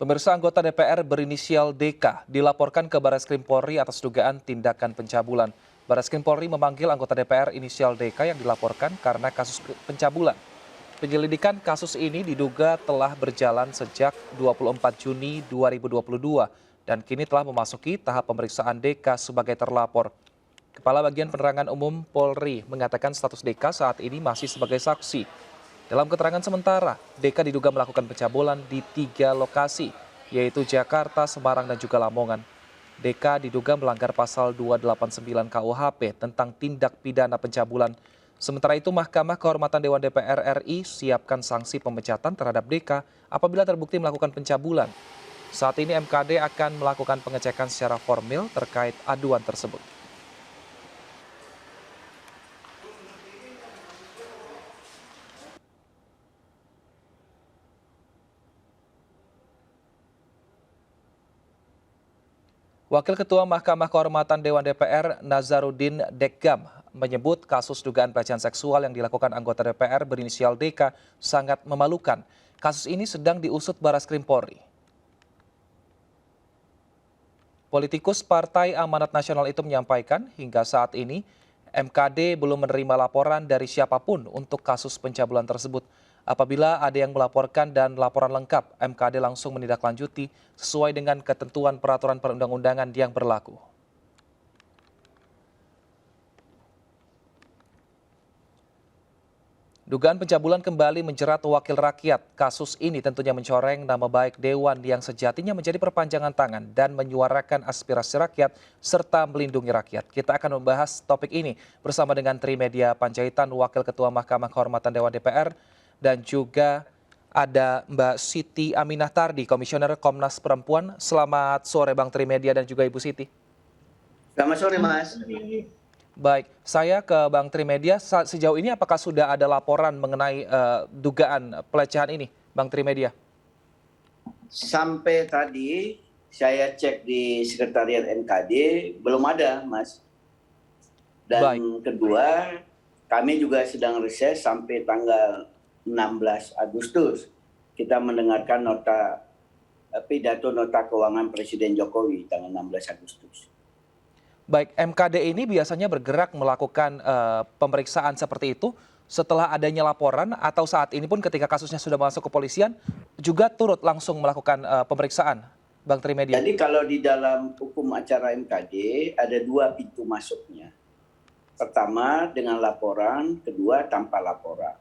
Pemirsa, anggota DPR berinisial DK dilaporkan ke Barreskrim Polri atas dugaan tindakan pencabulan. Barreskrim Polri memanggil anggota DPR inisial DK yang dilaporkan karena kasus pencabulan. Penyelidikan kasus ini diduga telah berjalan sejak 24 Juni 2022 dan kini telah memasuki tahap pemeriksaan DK sebagai terlapor. Kepala Bagian Penerangan Umum Polri mengatakan status DK saat ini masih sebagai saksi. Dalam keterangan sementara, DK diduga melakukan pencabulan di 3 lokasi, yaitu Jakarta, Semarang, dan juga Lamongan. DK diduga melanggar pasal 289 KUHP tentang tindak pidana pencabulan. Sementara itu, Mahkamah Kehormatan Dewan DPR RI siapkan sanksi pemecatan terhadap DK apabila terbukti melakukan pencabulan. Saat ini MKD akan melakukan pengecekan secara formil terkait aduan tersebut. Wakil Ketua Mahkamah Kehormatan Dewan DPR Nazarudin Dekgam menyebut kasus dugaan pelecehan seksual yang dilakukan anggota DPR berinisial DK sangat memalukan. Kasus ini sedang diusut Barreskrim Polri. Politikus Partai Amanat Nasional itu menyampaikan hingga saat ini MKD belum menerima laporan dari siapapun untuk kasus pencabulan tersebut. Apabila ada yang melaporkan dan laporan lengkap, MKD langsung menindaklanjuti sesuai dengan ketentuan peraturan perundang-undangan yang berlaku. Dugaan pencabulan kembali menjerat wakil rakyat. Kasus ini tentunya mencoreng nama baik Dewan yang sejatinya menjadi perpanjangan tangan dan menyuarakan aspirasi rakyat serta melindungi rakyat. Kita akan membahas topik ini bersama dengan Trimedia Panjaitan, Wakil Ketua Mahkamah Kehormatan Dewan DPR, dan juga ada Mbak Siti Aminah Tardi, Komisioner Komnas Perempuan. Selamat sore Bang Trimedia dan juga Ibu Siti. Selamat sore Mas. Baik, saya ke Bang Trimedia. Sejauh ini apakah sudah ada laporan mengenai dugaan pelecehan ini, Bang Trimedia? Sampai tadi saya cek di Sekretariat MKD, belum ada Mas. Dan Baik. Kedua, kami juga sedang reses sampai tanggal 16 Agustus. Kita mendengarkan pidato nota keuangan Presiden Jokowi tanggal 16 Agustus. Baik, MKD ini biasanya bergerak melakukan pemeriksaan seperti itu setelah adanya laporan atau saat ini pun ketika kasusnya sudah masuk ke kepolisian juga turut langsung melakukan pemeriksaan, Bang Trimedia? Jadi kalau di dalam hukum acara MKD ada 2 pintu masuknya. Pertama dengan laporan, kedua tanpa laporan.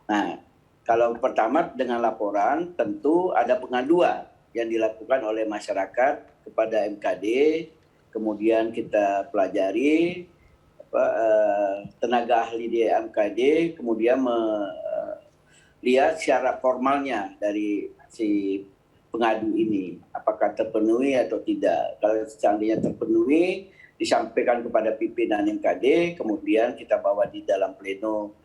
Nah, kalau pertama dengan laporan tentu ada pengaduan yang dilakukan oleh masyarakat kepada MKD, kemudian kita pelajari tenaga ahli di MKD, kemudian melihat syarat formalnya dari si pengadu ini, apakah terpenuhi atau tidak. Kalau seandainya terpenuhi, disampaikan kepada pimpinan MKD, kemudian kita bawa di dalam pleno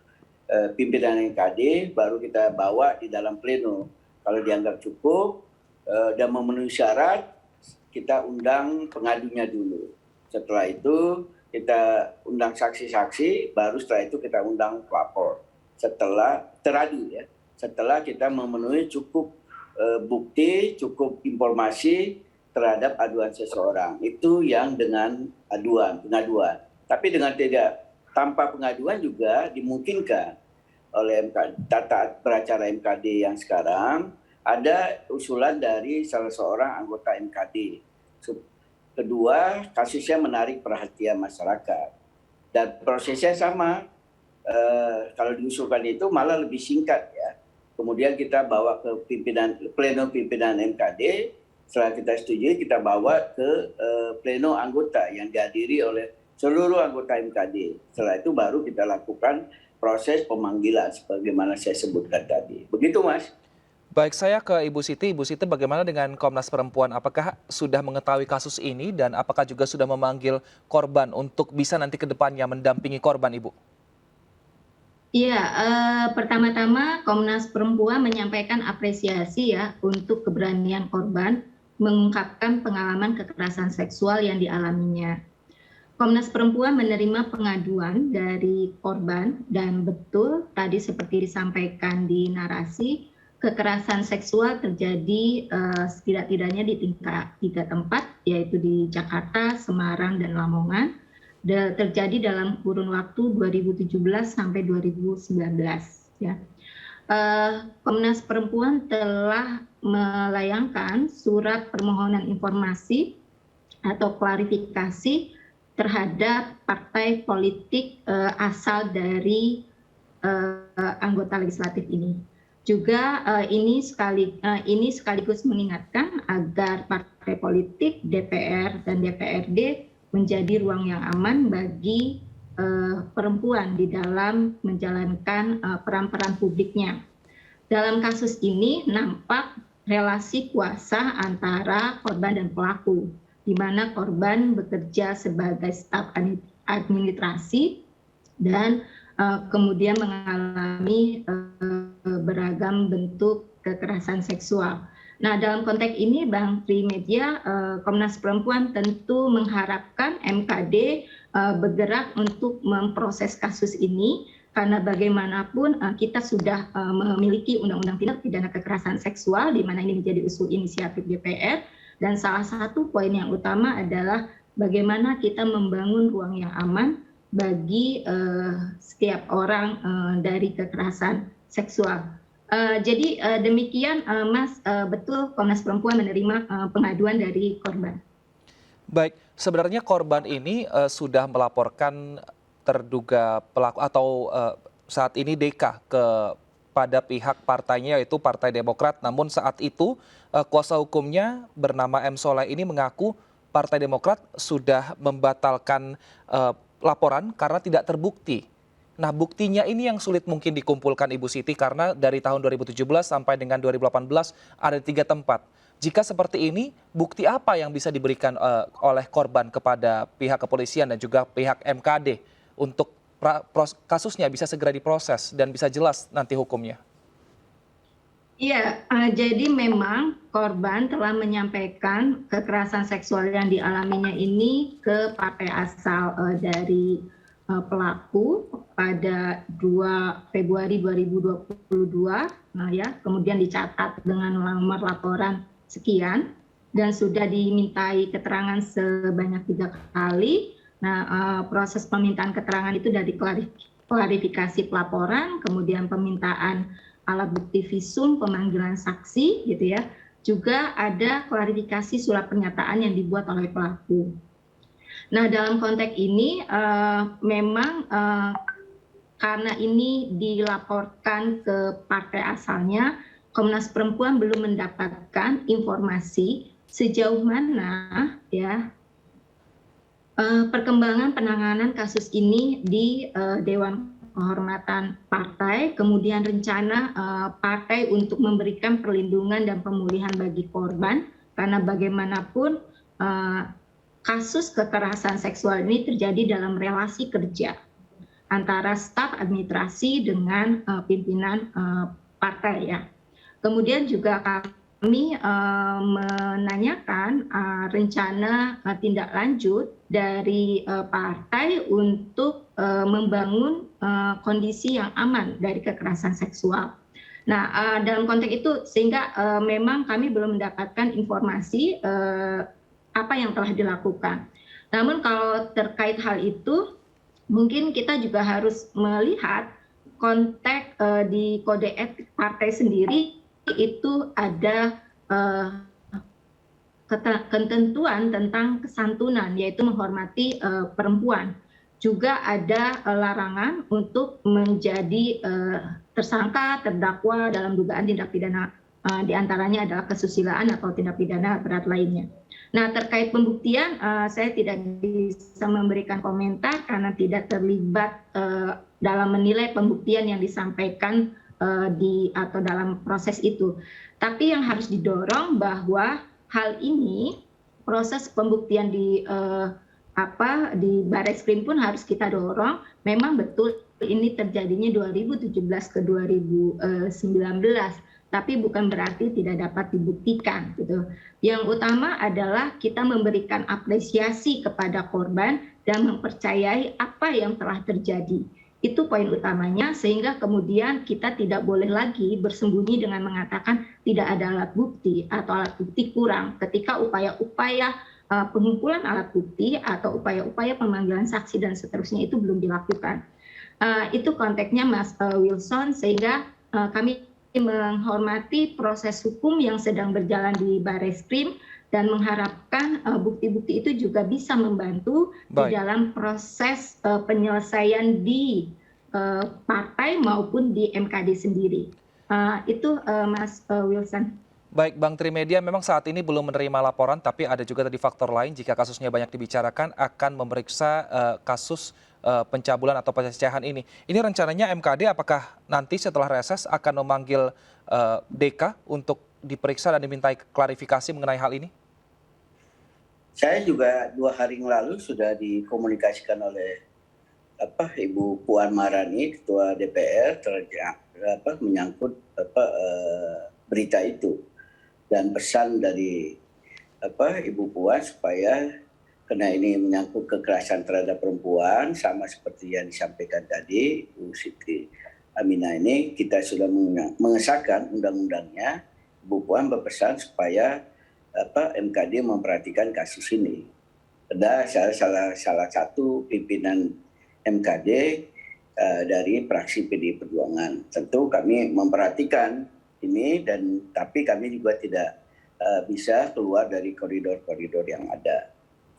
pimpinan MKD, baru kita bawa di dalam pleno. Kalau dianggap cukup dan memenuhi syarat, kita undang pengadunya dulu. Setelah itu kita undang saksi-saksi, baru setelah itu kita undang pelapor. Setelah teradu ya, setelah kita memenuhi cukup bukti, cukup informasi terhadap aduan seseorang. Itu yang dengan pengaduan. Tapi dengan tanpa pengaduan juga dimungkinkan oleh tata beracara MKD yang sekarang ada usulan dari salah seorang anggota MKD. Kedua, kasusnya menarik perhatian masyarakat. Dan prosesnya sama, kalau diusulkan itu malah lebih singkat ya. Kemudian kita bawa ke pleno pimpinan MKD, setelah kita setujui kita bawa ke pleno anggota yang dihadiri oleh seluruh anggota MKD. Setelah itu baru kita lakukan proses pemanggilan sebagaimana saya sebutkan tadi. Begitu Mas. Baik, saya ke Ibu Siti. Ibu Siti, bagaimana dengan Komnas Perempuan? Apakah sudah mengetahui kasus ini dan apakah juga sudah memanggil korban untuk bisa nanti ke depannya mendampingi korban, Ibu? Iya, pertama-tama Komnas Perempuan menyampaikan apresiasi ya untuk keberanian korban mengungkapkan pengalaman kekerasan seksual yang dialaminya. Komnas Perempuan menerima pengaduan dari korban dan betul tadi seperti disampaikan di narasi kekerasan seksual terjadi setidak-tidaknya di tingkat 3 tempat, yaitu di Jakarta, Semarang, dan Lamongan. Terjadi dalam kurun waktu 2017 sampai 2019. Ya. Komnas Perempuan telah melayangkan surat permohonan informasi atau klarifikasi terhadap partai politik asal dari anggota legislatif ini. Juga ini sekaligus mengingatkan agar partai politik, DPR dan DPRD menjadi ruang yang aman bagi perempuan di dalam menjalankan peran-peran publiknya. Dalam kasus ini nampak relasi kuasa antara korban dan pelaku, di mana korban bekerja sebagai staf administrasi dan kemudian mengalami beragam bentuk kekerasan seksual. Nah, dalam konteks ini, Bang Trimedia, Komnas Perempuan tentu mengharapkan MKD bergerak untuk memproses kasus ini, karena bagaimanapun kita sudah memiliki Undang-Undang Tindak Pidana Kekerasan Seksual, di mana ini menjadi usul inisiatif DPR, dan salah satu poin yang utama adalah bagaimana kita membangun ruang yang aman bagi setiap orang dari kekerasan seksual. Jadi demikian Mas, betul Komnas Perempuan menerima pengaduan dari korban. Baik, sebenarnya korban ini sudah melaporkan terduga pelaku atau saat ini DK kepada pihak partainya, yaitu Partai Demokrat. Namun saat itu kuasa hukumnya bernama M. Soleh ini mengaku Partai Demokrat sudah membatalkan laporan karena tidak terbukti. Nah, buktinya ini yang sulit mungkin dikumpulkan Ibu Siti, karena dari tahun 2017 sampai dengan 2018 ada 3 tempat. Jika seperti ini, bukti apa yang bisa diberikan oleh korban kepada pihak kepolisian dan juga pihak MKD untuk kasusnya bisa segera diproses dan bisa jelas nanti hukumnya? Iya, jadi memang korban telah menyampaikan kekerasan seksual yang dialaminya ini ke partai asal dari pelaku pada 2 Februari 2022, nah ya, kemudian dicatat dengan nomor laporan sekian dan sudah dimintai keterangan sebanyak 3 kali. Nah, proses permintaan keterangan itu dari klarifikasi pelaporan, kemudian permintaan alat bukti visum, pemanggilan saksi, gitu ya. Juga ada klarifikasi surat pernyataan yang dibuat oleh pelaku. Nah, dalam konteks ini memang karena ini dilaporkan ke partai asalnya, Komnas Perempuan belum mendapatkan informasi sejauh mana ya perkembangan penanganan kasus ini di Dewan Kehormatan Partai, kemudian rencana partai untuk memberikan perlindungan dan pemulihan bagi korban, karena bagaimanapun kasus kekerasan seksual ini terjadi dalam relasi kerja antara staf administrasi dengan pimpinan partai ya. Kemudian juga kami menanyakan rencana tindak lanjut dari partai untuk membangun kondisi yang aman dari kekerasan seksual. Nah, dalam konteks itu sehingga memang kami belum mendapatkan informasi apa yang telah dilakukan. Namun kalau terkait hal itu, mungkin kita juga harus melihat konteks di kode etik partai sendiri itu ada ketentuan tentang kesantunan, yaitu menghormati perempuan. Juga ada larangan untuk menjadi tersangka, terdakwa dalam dugaan tindak pidana, diantaranya adalah kesusilaan atau tindak pidana berat lainnya. Nah, terkait pembuktian, saya tidak bisa memberikan komentar karena tidak terlibat dalam menilai pembuktian yang disampaikan atau dalam proses itu. Tapi yang harus didorong bahwa hal ini, proses pembuktian di Barreskrim pun harus kita dorong. Memang betul ini terjadinya 2017 ke 2019. Tapi bukan berarti tidak dapat dibuktikan gitu. Yang utama adalah kita memberikan apresiasi kepada korban dan mempercayai apa yang telah terjadi. Itu poin utamanya, sehingga kemudian kita tidak boleh lagi bersembunyi dengan mengatakan tidak ada alat bukti atau alat bukti kurang ketika upaya-upaya pengumpulan alat bukti atau upaya-upaya pemanggilan saksi dan seterusnya itu belum dilakukan. Itu konteksnya Mas Wilson, sehingga kami menghormati proses hukum yang sedang berjalan di Barreskrim dan mengharapkan bukti-bukti itu juga bisa membantu di dalam proses penyelesaian di partai maupun di MKD sendiri. Itu Mas Wilson. Baik, Bang Trimedia, memang saat ini belum menerima laporan, tapi ada juga tadi faktor lain jika kasusnya banyak dibicarakan akan memeriksa kasus pencabulan atau pelecehan ini. Ini rencananya MKD apakah nanti setelah reses akan memanggil DK untuk diperiksa dan dimintai klarifikasi mengenai hal ini? Saya juga 2 hari yang lalu sudah dikomunikasikan oleh Ibu Puan Maharani, Ketua DPR, menyangkut berita itu, dan pesan dari Ibu Puan supaya, karena ini menyangkut kekerasan terhadap perempuan, sama seperti yang disampaikan tadi Bu Siti Aminah, ini kita sudah mengesahkan undang-undangnya. Bu Puan berpesan supaya MKD memperhatikan kasus ini. Ada salah satu pimpinan MKD dari fraksi PDI Perjuangan. Tentu kami memperhatikan ini, tapi kami juga tidak bisa keluar dari koridor-koridor yang ada.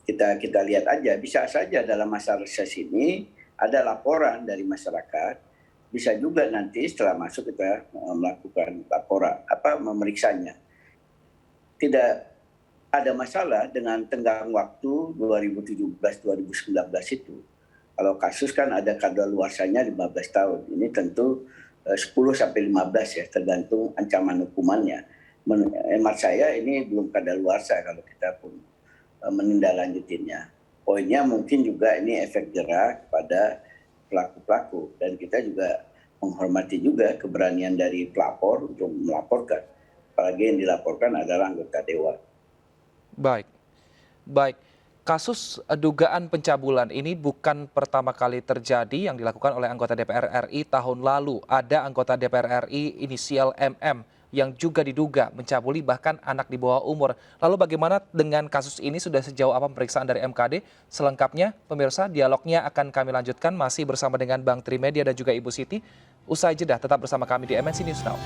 Kita lihat aja, bisa saja dalam masa reses ini ada laporan dari masyarakat, bisa juga nanti setelah masuk kita melakukan laporan, memeriksanya. Tidak ada masalah dengan tenggang waktu 2017-2019 itu. Kalau kasus kan ada kadaluarsanya 15 tahun. Ini tentu 10-15 ya, tergantung ancaman hukumannya. Hemat saya ini belum kadaluarsa kalau kita pun menindaklanjutinya. Poinnya mungkin juga ini efek jerak pada pelaku-pelaku, dan kita juga menghormati juga keberanian dari pelapor untuk melaporkan. Apalagi yang dilaporkan adalah anggota dewan. Baik. Kasus dugaan pencabulan ini bukan pertama kali terjadi yang dilakukan oleh anggota DPR RI tahun lalu. Ada anggota DPR RI inisial MM yang juga diduga mencabuli bahkan anak di bawah umur. Lalu bagaimana dengan kasus ini, sudah sejauh apa pemeriksaan dari MKD? Selengkapnya pemirsa, dialognya akan kami lanjutkan masih bersama dengan Bang Trimedia dan juga Ibu Siti. Usai jeda tetap bersama kami di MNC News Now.